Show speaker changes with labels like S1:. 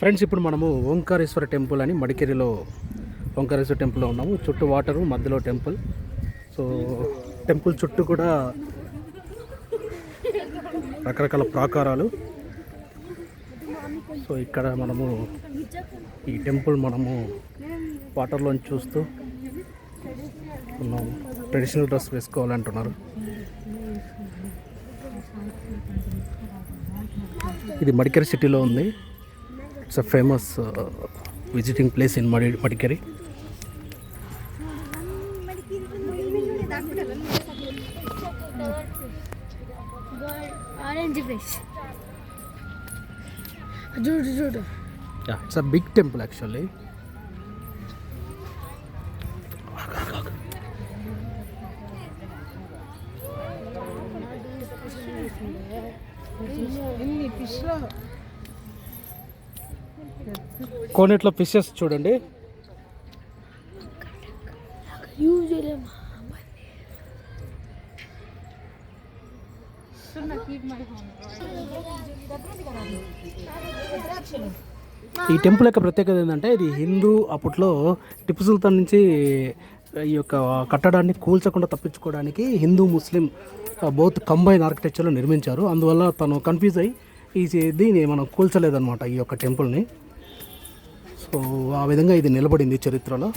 S1: Friends, ఇప్పుడు మనము Omkareshwara temple అని మడికేరిలో ఓంకారేశ్వర టెంపుల్లో ఉన్నాము. చుట్టూ వాటరు, మధ్యలో టెంపుల్. సో టెంపుల్ చుట్టూ కూడా రకరకాల ప్రాకారాలు. సో ఇక్కడ మనము ఈ టెంపుల్ మనము వాటర్లోంచి చూస్తూ ఉన్నాము. ట్రెడిషనల్ డ్రెస్ వేసుకోవాలంటున్నారు. ఇది మడికేరి సిటీలో ఉంది. It's a famous visiting place in Madikeri. Yeah, it's a big temple actually. కోనేట్లో ఫిషెస్ చూడండి. ఈ టెంపుల్ యొక్క ప్రత్యేకత ఏంటంటే, ఇది హిందూ అప్పట్లో టిప్పు సుల్తాన్ నుంచి ఈ యొక్క కట్టడాన్ని కూల్చకుండా తప్పించుకోవడానికి హిందూ ముస్లిం బౌత్ కంబైన్ ఆర్కిటెక్చర్లో నిర్మించారు. అందువల్ల తను కన్ఫ్యూజ్ అయ్యి దీన్ని మనం కూల్చలేదన్నమాట ఈ యొక్క టెంపుల్ని. సో ఆ విధంగా ఇది నిలబడింది చరిత్రలో.